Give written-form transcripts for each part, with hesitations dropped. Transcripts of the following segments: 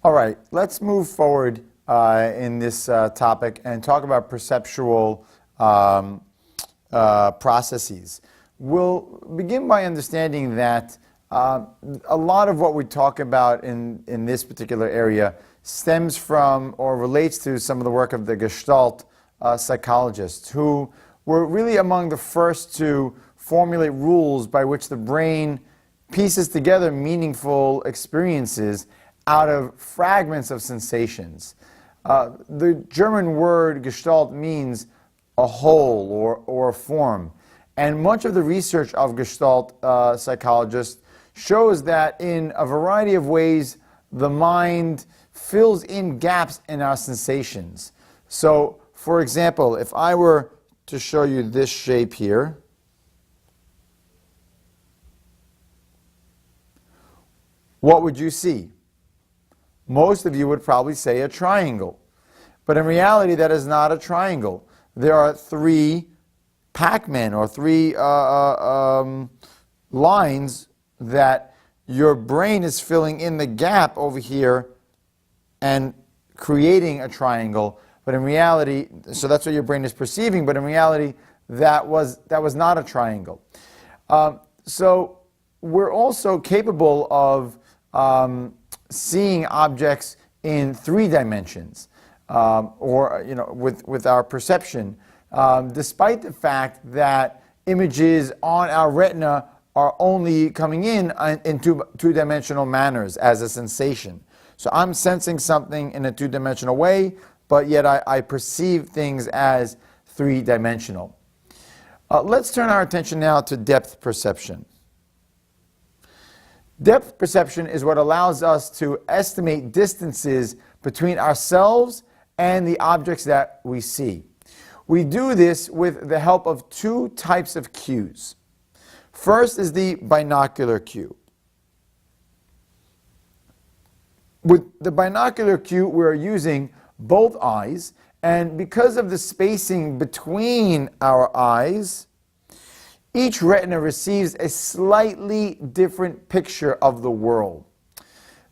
All right, let's move forward in this topic and talk about perceptual processes. We'll begin by understanding that a lot of what we talk about in this particular area stems from or relates to some of the work of the Gestalt psychologists, who were really among the first to formulate rules by which the brain pieces together meaningful experiences out of fragments of sensations. The German word Gestalt means a whole or a form. And much of the research of Gestalt psychologists shows that in a variety of ways, the mind fills in gaps in our sensations. So, for example, if I were to show you this shape here, what would you see? Most of you would probably say a triangle. But in reality, that is not a triangle. There are three Pac-Man or three lines that your brain is filling in the gap over here and creating a triangle. But in reality, so that's what your brain is perceiving, but in reality, that was not a triangle. So we're also capable of seeing objects in 3 dimensions, or with our perception, despite the fact that images on our retina are only coming in two-dimensional manners as a sensation. So I'm sensing something in a 2-dimensional way, but yet I perceive things as 3-dimensional. Let's turn our attention now to depth perception. Depth perception is what allows us to estimate distances between ourselves and the objects that we see. We do this with the help of 2 types of cues. First is the binocular cue. With the binocular cue, we're using both eyes, and because of the spacing between our eyes, each retina receives a slightly different picture of the world.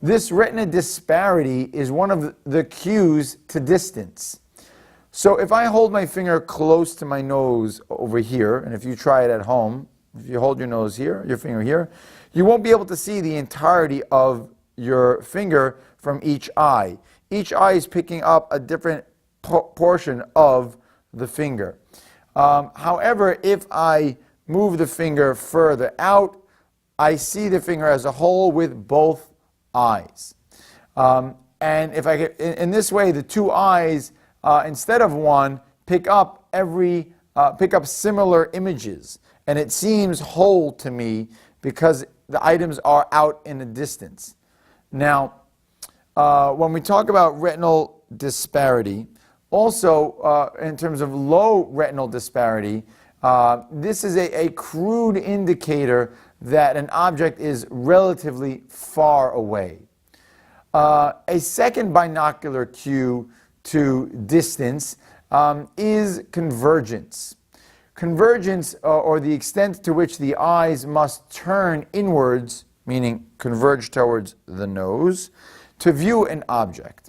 This retina disparity is one of the cues to distance. So if I hold my finger close to my nose over here, and if you try it at home, if you hold your nose here, your finger here, you won't be able to see the entirety of your finger from each eye. Each eye is picking up a different portion of the finger. However, if I move the finger further out, I see the finger as a whole with both eyes. And if I get, in this way, the 2 eyes, instead of one, pick up similar images, and it seems whole to me because the items are out in the distance. Now, when we talk about retinal disparity, also in terms of low retinal disparity, this is a crude indicator that an object is relatively far away. A second binocular cue to distance is convergence. Convergence, or the extent to which the eyes must turn inwards, meaning converge towards the nose, to view an object.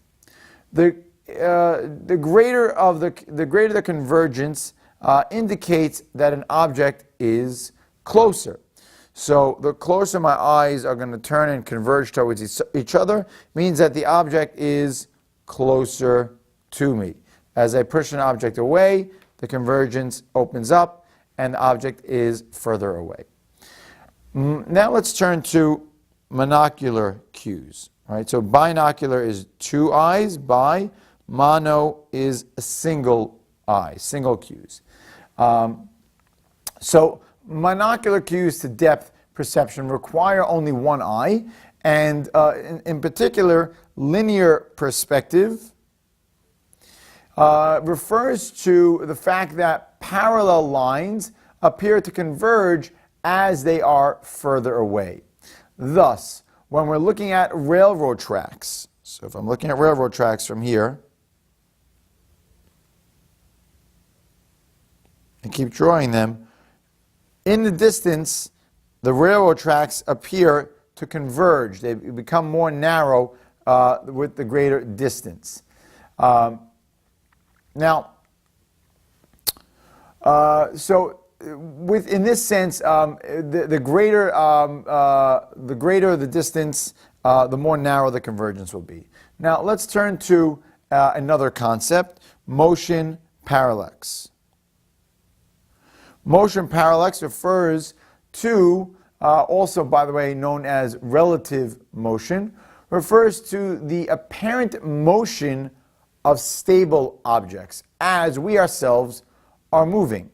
The greater the convergence indicates that an object is closer. So the closer my eyes are going to turn and converge towards each other means that the object is closer to me. As I push an object away, the convergence opens up and the object is further away. Now let's turn to monocular cues. Right? So binocular is 2 eyes, mono is a single eye, single cues. So monocular cues to depth perception require only 1 eye, and in particular, linear perspective refers to the fact that parallel lines appear to converge as they are further away. Thus, when we're looking at railroad tracks, so if I'm looking at railroad tracks from here, and keep drawing them, in the distance, the railroad tracks appear to converge. They become more narrow with the greater distance. Now, so in this sense, the greater the distance, the more narrow the convergence will be. Now, let's turn to another concept: motion parallax. Motion parallax refers to, also by the way known as relative motion, refers to the apparent motion of stable objects as we ourselves are moving.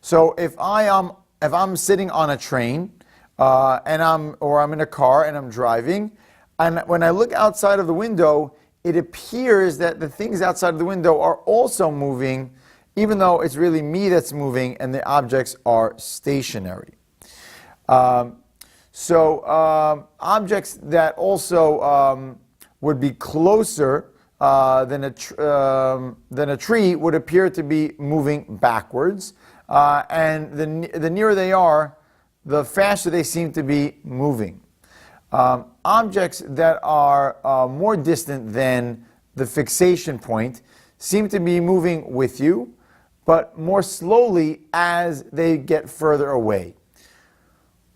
So if I'm sitting on a train and I'm in a car and I'm driving, and when I look outside of the window, it appears that the things outside of the window are also moving, even though it's really me that's moving and the objects are stationary. Objects that also would be closer than a tree would appear to be moving backwards, and the nearer they are, the faster they seem to be moving. Objects that are more distant than the fixation point seem to be moving with you, but more slowly as they get further away.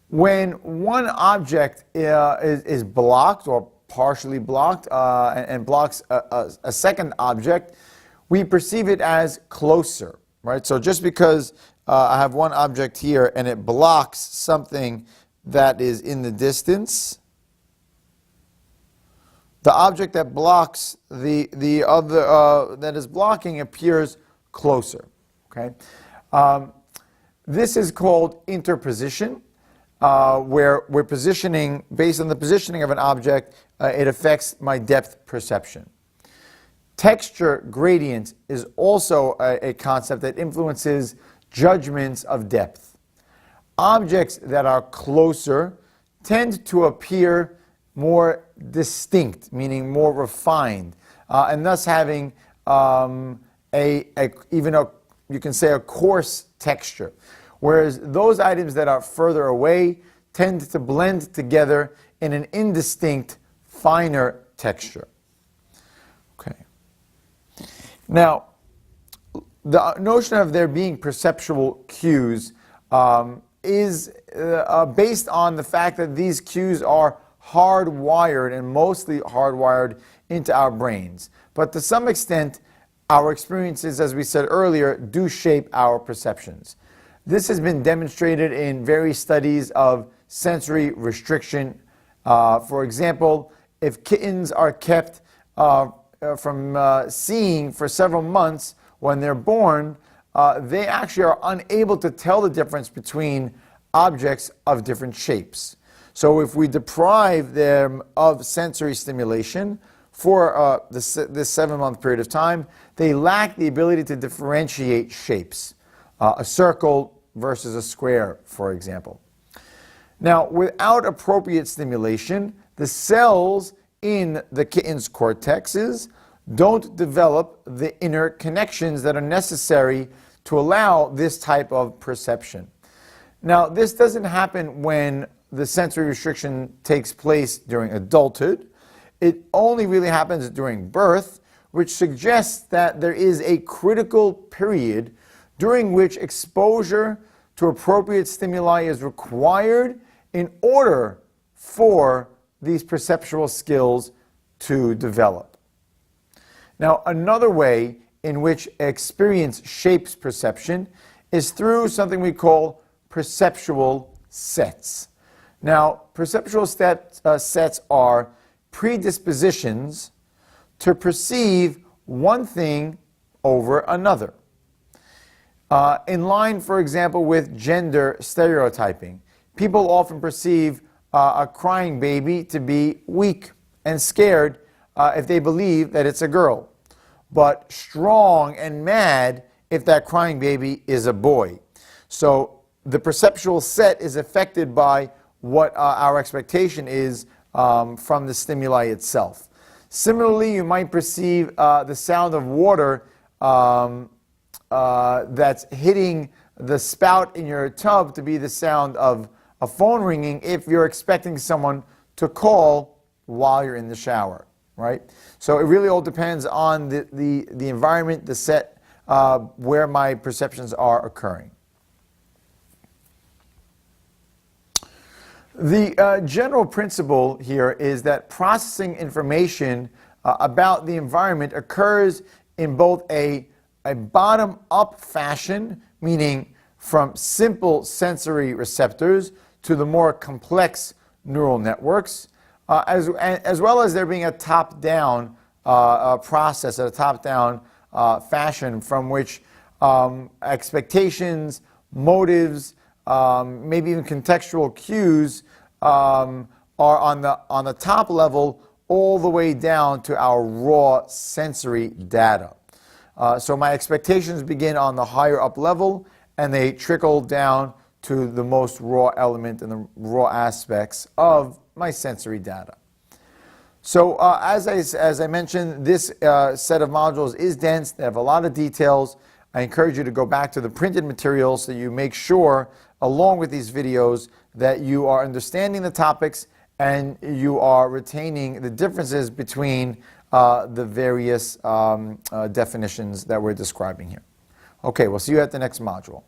When one object is blocked or partially blocked and blocks a second object, we perceive it as closer, right? So just because I have one object here and it blocks something that is in the distance, the object that blocks the other that is blocking appears closer. Okay, this is called interposition, where we're positioning based on the positioning of an object. It affects my depth perception. Texture gradient is also a concept that influences judgments of depth. Objects that are closer tend to appear more distinct, meaning more refined, and thus having you can say a coarse texture, whereas those items that are further away tend to blend together in an indistinct, finer texture. Okay. Now, the notion of there being perceptual cues is based on the fact that these cues are hardwired and mostly hardwired into our brains. But to some extent, our experiences, as we said earlier, do shape our perceptions. This has been demonstrated in various studies of sensory restriction. For example, if kittens are kept from seeing for several months when they're born, they actually are unable to tell the difference between objects of different shapes. So if we deprive them of sensory stimulation for this 7-month period of time, they lack the ability to differentiate shapes. A circle versus a square, for example. Now, without appropriate stimulation, the cells in the kitten's cortexes don't develop the inner connections that are necessary to allow this type of perception. Now, this doesn't happen when the sensory restriction takes place during adulthood. It only really happens during birth, which suggests that there is a critical period during which exposure to appropriate stimuli is required in order for these perceptual skills to develop. Now, another way in which experience shapes perception is through something we call perceptual sets. Now, perceptual sets are predispositions to perceive one thing over another. In line, for example, with gender stereotyping, people often perceive a crying baby to be weak and scared if they believe that it's a girl, but strong and mad if that crying baby is a boy. So the perceptual set is affected by what our expectation is from the stimuli itself. Similarly, you might perceive the sound of water that's hitting the spout in your tub to be the sound of a phone ringing if you're expecting someone to call while you're in the shower. right? So it really all depends on the environment, the set where my perceptions are occurring. The general principle here is that processing information about the environment occurs in both a bottom-up fashion, meaning from simple sensory receptors to the more complex neural networks, as well as there being a top-down process, a top-down fashion from which expectations, motives, maybe even contextual cues are on the top level all the way down to our raw sensory data. So my expectations begin on the higher up level and they trickle down to the most raw element and the raw aspects of my sensory data. So as I mentioned, this set of modules is dense. They have a lot of details. I encourage you to go back to the printed materials so you make sure, along with these videos, that you are understanding the topics and you are retaining the differences between the various definitions that we're describing here. Okay, we'll see you at the next module.